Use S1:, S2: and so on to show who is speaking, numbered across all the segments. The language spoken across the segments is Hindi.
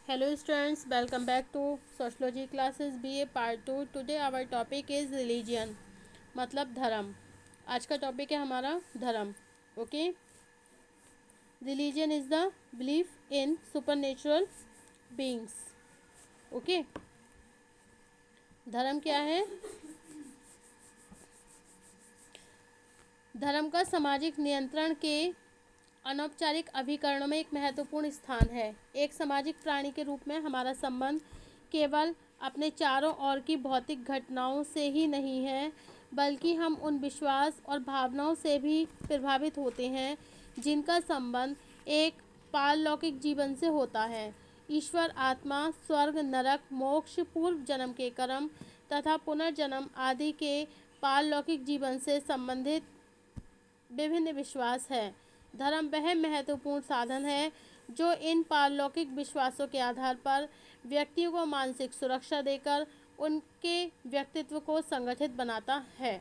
S1: Hello students, welcome back to Sociology classes BA Part 2. Today our topic is religion, मतलब धर्म. आज का टॉपिक है हमारा धर्म. Okay. Religion is the belief in supernatural beings. Okay. धर्म क्या है? धर्म का सामाजिक नियंत्रण के अनौपचारिक अभिकरणों में एक महत्वपूर्ण स्थान है. एक सामाजिक प्राणी के रूप में हमारा संबंध केवल अपने चारों ओर की भौतिक घटनाओं से ही नहीं है, बल्कि हम उन विश्वास और भावनाओं से भी प्रभावित होते हैं जिनका संबंध एक पारलौकिक जीवन से होता है. ईश्वर, आत्मा, स्वर्ग, नरक, मोक्ष, पूर्व जन्म के कर्म तथा पुनर्जन्म आदि के पारलौकिक जीवन से संबंधित विभिन्न विश्वास है. धर्म वह महत्वपूर्ण साधन है जो इन पारलौकिक विश्वासों के आधार पर व्यक्तियों को मानसिक सुरक्षा देकर उनके व्यक्तित्व को संगठित बनाता है.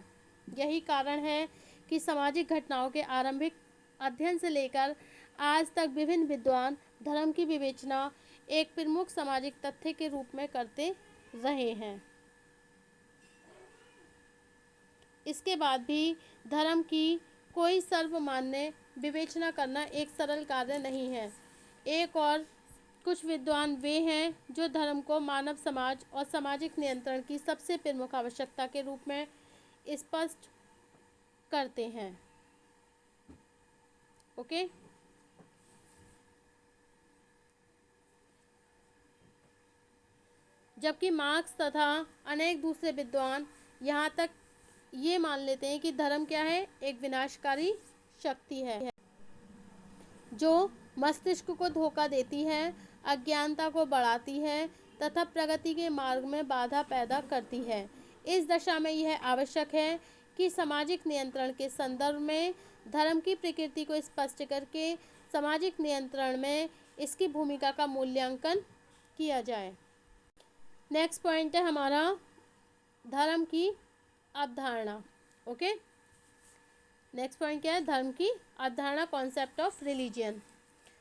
S1: यही कारण है कि सामाजिक घटनाओं के आरंभिक अध्ययन से लेकर आज तक विभिन्न विद्वान धर्म की विवेचना एक प्रमुख सामाजिक तथ्य के रूप में करते रहे हैं. इसके बाद भी धर्म की कोई सर्वमान्य विवेचना करना एक सरल कार्य नहीं है. एक और कुछ विद्वान वे हैं जो धर्म को मानव समाज और सामाजिक नियंत्रण की सबसे प्रमुख आवश्यकता के रूप में स्पष्ट करते हैं. ओके. जबकि मार्क्स तथा अनेक दूसरे विद्वान यहाँ तक ये मान लेते हैं कि धर्म क्या है? एक विनाशकारी शक्ति है जो मस्तिष्क को धोखा देती है, अज्ञानता को बढ़ाती है तथा प्रगति के मार्ग में बाधा पैदा करती है. इस दशा में यह आवश्यक है कि सामाजिक नियंत्रण के संदर्भ में धर्म की प्रकृति को स्पष्ट करके सामाजिक नियंत्रण में इसकी भूमिका का मूल्यांकन किया जाए. नेक्स्ट पॉइंट है हमारा धर्म की अवधारणा. ओके. नेक्स्ट पॉइंट क्या है? धर्म की अवधारणा, कॉन्सेप्ट ऑफ रिलीजियन.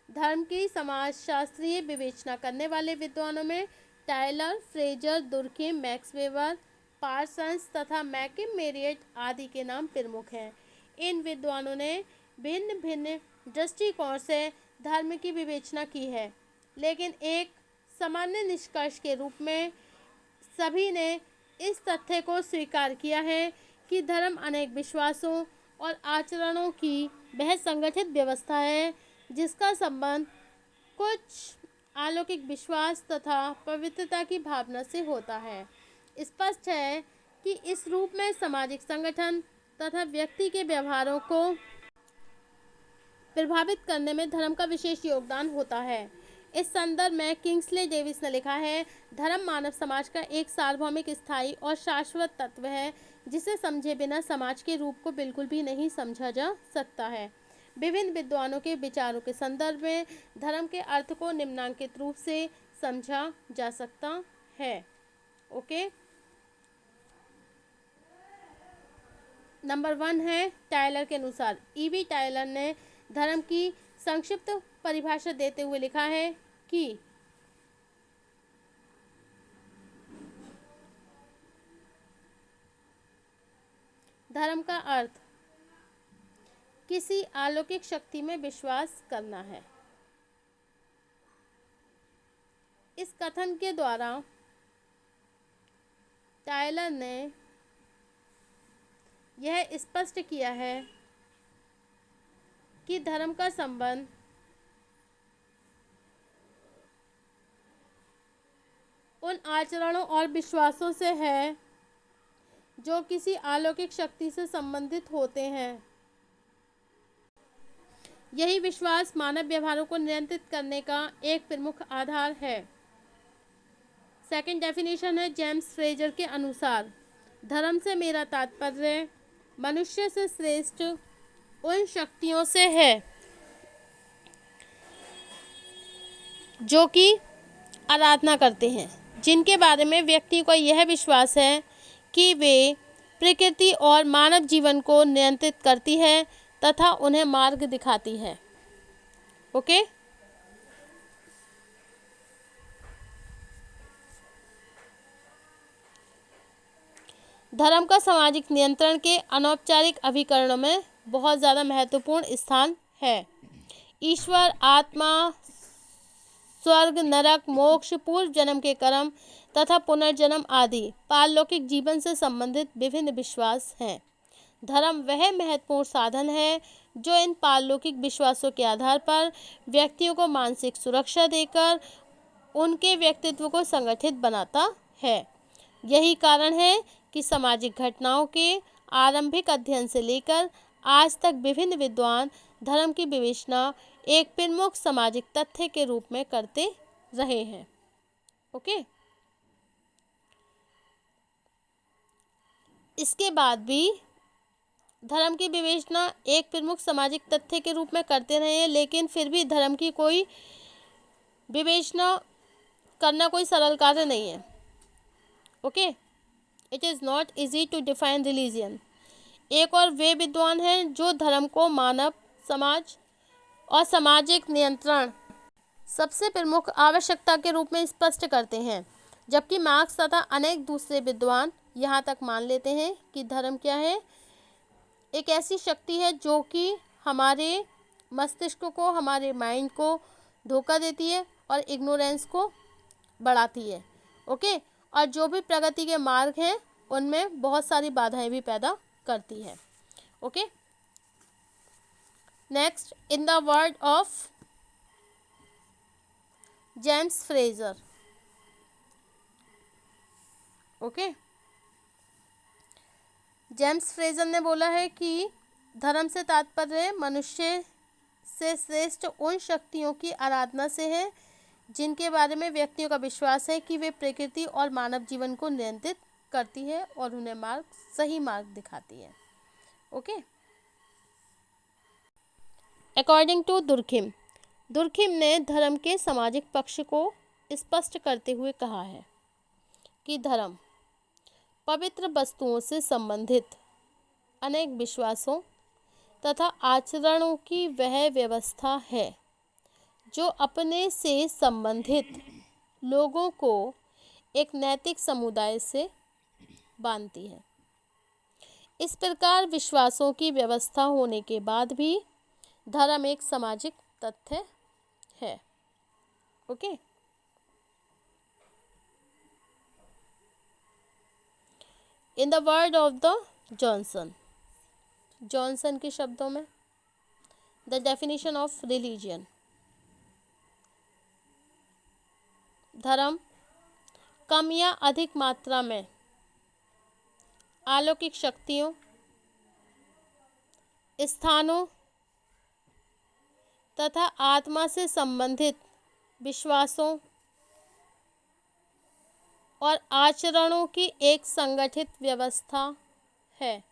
S1: धर्म की समाजशास्त्रीय विवेचना करने वाले विद्वानों में Tyler, Fraser, Durkheim, max weber, Parsons तथा मैकिम मेरियट आदि के नाम प्रमुख हैं. इन विद्वानों ने भिन्न भिन्न दृष्टिकोण से धर्म की विवेचना की है, लेकिन एक सामान्य निष्कर्ष के रूप में सभी ने इस तथ्य को स्वीकार किया है कि धर्म अनेक विश्वासों और आचरणों की वह संगठित व्यवस्था है जिसका संबंध कुछ अलौकिक विश्वास तथा पवित्रता की भावना से होता है. स्पष्ट है कि इस रूप में सामाजिक संगठन तथा व्यक्ति के व्यवहारों को प्रभावित करने में धर्म का विशेष योगदान होता है. इस संदर्भ में किंग्सले डेविस ने लिखा है, धर्म मानव समाज का एक सार्वभौमिक, स्थायी और शाश्वत तत्व है जिसे समझे बिना समाज के रूप को बिल्कुल भी नहीं समझा जा सकता है. विभिन्न विद्वानों के विचारों के संदर्भ में धर्म के अर्थ को निम्नांकित रूप से समझा जा सकता है. ओके. नंबर 1 है टायलर के अनुसार. ईवी टायलर ने धर्म की संक्षिप्त परिभाषा देते हुए लिखा है कि धर्म का अर्थ किसी अलौकिक शक्ति में विश्वास करना है. इस कथन के द्वारा टायलर ने यह स्पष्ट किया है कि धर्म का संबंध उन आचरणों और विश्वासों से है जो किसी अलौकिक शक्ति से संबंधित होते हैं. यही विश्वास मानव व्यवहारों को नियंत्रित करने का एक प्रमुख आधार है. सेकंड डेफिनेशन है जेम्स फ्रेजर के अनुसार, धर्म से मेरा तात्पर्य मनुष्य से श्रेष्ठ उन शक्तियों से है जो कि आराधना करते हैं, जिनके बारे में व्यक्ति को यह विश्वास है कि वे प्रकृति और मानव जीवन को नियंत्रित करती है तथा उन्हें मार्ग दिखाती है. ओके. धर्म का सामाजिक नियंत्रण के अनौपचारिक अभिकरणों में बहुत ज़्यादा महत्वपूर्ण स्थान है। ईश्वर, आत्मा, स्वर्ग, नरक, मोक्ष, पूर्व जन्म के कर्म तथा पुनर्जन्म आदि पारलौकिक जीवन से संबंधित विभिन्न विश्वास हैं। धर्म वह महत्वपूर्ण साधन है जो इन पारलौकिक विश्वासों के आधार पर व्यक्तियों को मानसिक सुरक्षा देकर उनके व्यक्तित्व को संगठित बनाता है। यही कारण है कि सामाजिक घटनाओं के आरंभिक अध्ययन से लेकर आज तक विभिन्न विद्वान धर्म की विवेचना एक प्रमुख सामाजिक तथ्य के रूप में करते रहे हैं। ओके, इसके बाद भी धर्म की विवेचना एक प्रमुख सामाजिक तथ्य के रूप में करते रहे हैं, लेकिन फिर भी धर्म की कोई विवेचना करना कोई सरल कार्य नहीं है। Okay, it is not easy to define religion. एक और वे विद्वान हैं जो धर्म को मानव समाज और सामाजिक नियंत्रण सबसे प्रमुख आवश्यकता के रूप में स्पष्ट करते हैं, जबकि मार्क्स तथा अनेक दूसरे विद्वान यहाँ तक मान लेते हैं कि धर्म क्या है, एक ऐसी शक्ति है जो कि हमारे मस्तिष्क को, हमारे माइंड को धोखा देती है और इग्नोरेंस को बढ़ाती है। ओके, और जो भी प्रगति के मार्ग हैं उनमें बहुत सारी बाधाएं भी पैदा करती है। Okay, next, in the word of James Fraser. Okay, James Fraser ने बोला है कि धर्म से तात्पर्य मनुष्य से श्रेष्ठ उन शक्तियों की आराधना से है जिनके बारे में व्यक्तियों का विश्वास है कि वे प्रकृति और मानव जीवन को नियंत्रित करती है और उन्हें सही मार्ग दिखाती है। ओके, अकॉर्डिंग टू दुर्खिम ने धर्म के सामाजिक पक्ष को स्पष्ट करते हुए कहा है कि धर्म पवित्र वस्तुओं से संबंधित अनेक विश्वासों तथा आचरणों की वह व्यवस्था है जो अपने से संबंधित लोगों को एक नैतिक समुदाय से बांधती है। इस प्रकार विश्वासों की व्यवस्था होने के बाद भी धर्म एक सामाजिक तथ्य है। Okay, in the word of the Johnson के शब्दों में, द डेफिनेशन ऑफ रिलीजियन, धर्म कम या अधिक मात्रा में अलौकिक शक्तियों, स्थानों तथा आत्मा से संबंधित विश्वासों और आचरणों की एक संगठित व्यवस्था है।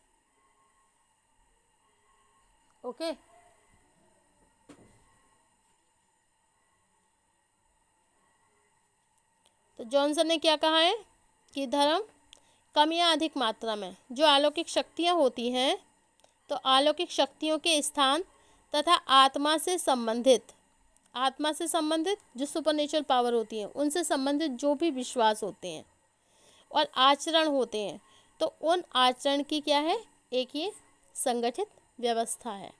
S1: ओके, तो जॉनसन ने क्या कहा है कि धर्म कम या अधिक मात्रा में जो अलौकिक शक्तियाँ होती हैं, तो अलौकिक शक्तियों के स्थान तथा आत्मा से संबंधित जो सुपरनेचुरल पावर होती है उनसे संबंधित जो भी विश्वास होते हैं और आचरण होते हैं, तो उन आचरण की क्या है, एक ये संगठित व्यवस्था है।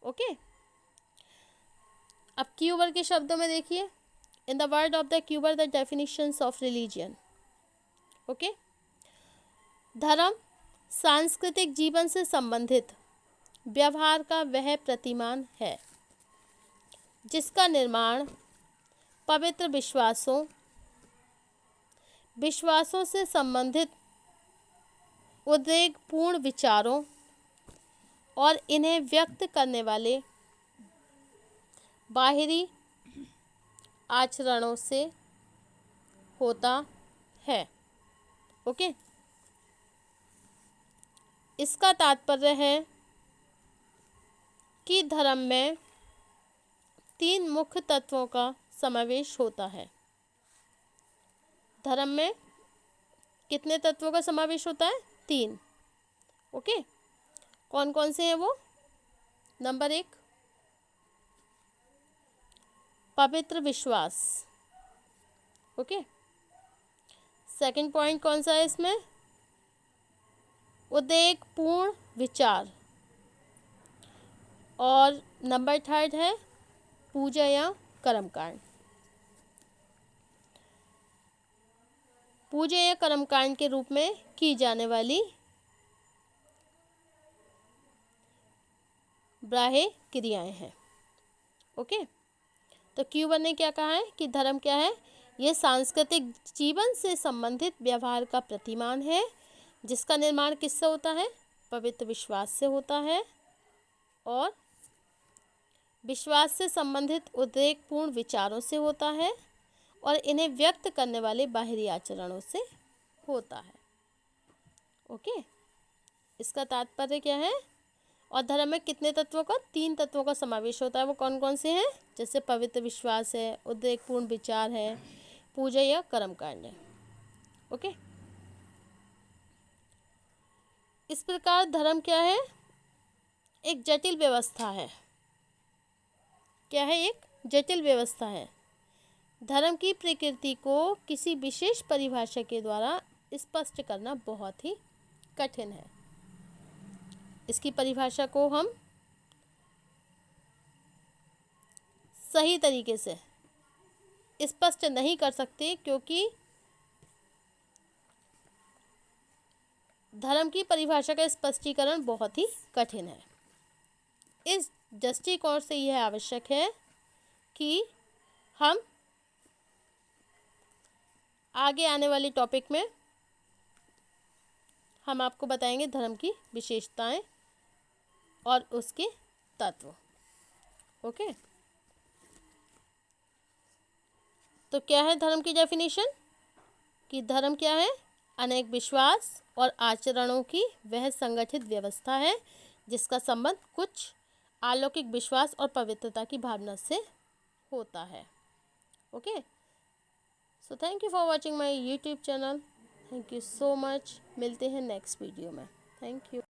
S1: ओके, अब क्यूबर के शब्दों में देखिए, in the word of the क्यूबर the definitions of religion. Okay, धर्म सांस्कृतिक जीवन से संबंधित व्यवहार का वह प्रतिमान है जिसका निर्माण पवित्र विश्वासों से संबंधित उद्वेगपूर्ण विचारों और इन्हें व्यक्त करने वाले बाहरी आचरणों से होता है। ओके, इसका तात्पर्य है कि धर्म में 3 मुख्य तत्वों का समावेश होता है। धर्म में कितने तत्वों का समावेश होता है? 3। ओके, कौन कौन से हैं वो? नंबर 1, पवित्र विश्वास। ओके, सेकंड पॉइंट कौन सा है इसमें? उद्वेगपूर्ण विचार। और नंबर 3 है पूजा या कर्मकांड। पूजा या कर्मकांड के रूप में की जाने वाली बाह्य क्रियाएं हैं। ओके, तो Q1 ने क्या कहा है कि धर्म क्या है? यह सांस्कृतिक जीवन से संबंधित व्यवहार का प्रतिमान है जिसका निर्माण किससे होता है? पवित्र विश्वास से होता है और विश्वास से संबंधित उद्वेगपूर्ण विचारों से होता है और इन्हें व्यक्त करने वाले बाहरी आचरणों से होता है। ओके, इसका तात्पर्य क्या है? और धर्म में कितने तत्वों का? 3 तत्वों का समावेश होता है। वो कौन कौन से हैं? जैसे पवित्र विश्वास है, उद्वेगपूर्ण विचार है, पूजा या कर्मकांड है। ओके, इस प्रकार धर्म क्या है? एक जटिल व्यवस्था है। क्या है? एक जटिल व्यवस्था है। धर्म की प्रकृति को किसी विशेष परिभाषा के द्वारा स्पष्ट करना बहुत ही कठिन है। इसकी परिभाषा को हम सही तरीके से स्पष्ट नहीं कर सकते क्योंकि धर्म की परिभाषा का स्पष्टीकरण बहुत ही कठिन है। इस दृष्टिकोण से यह आवश्यक है कि हम आगे आने वाले टॉपिक में हम आपको बताएंगे धर्म की विशेषताएं और उसके तत्व। ओके, तो क्या है धर्म की डेफिनेशन? कि धर्म क्या है? अनेक विश्वास और आचरणों की वह संगठित व्यवस्था है जिसका संबंध कुछ अलौकिक विश्वास और पवित्रता की भावना से होता है। Okay, so thank you for watching my YouTube channel. Thank you so much. मिलते हैं नेक्स्ट वीडियो में। Thank you.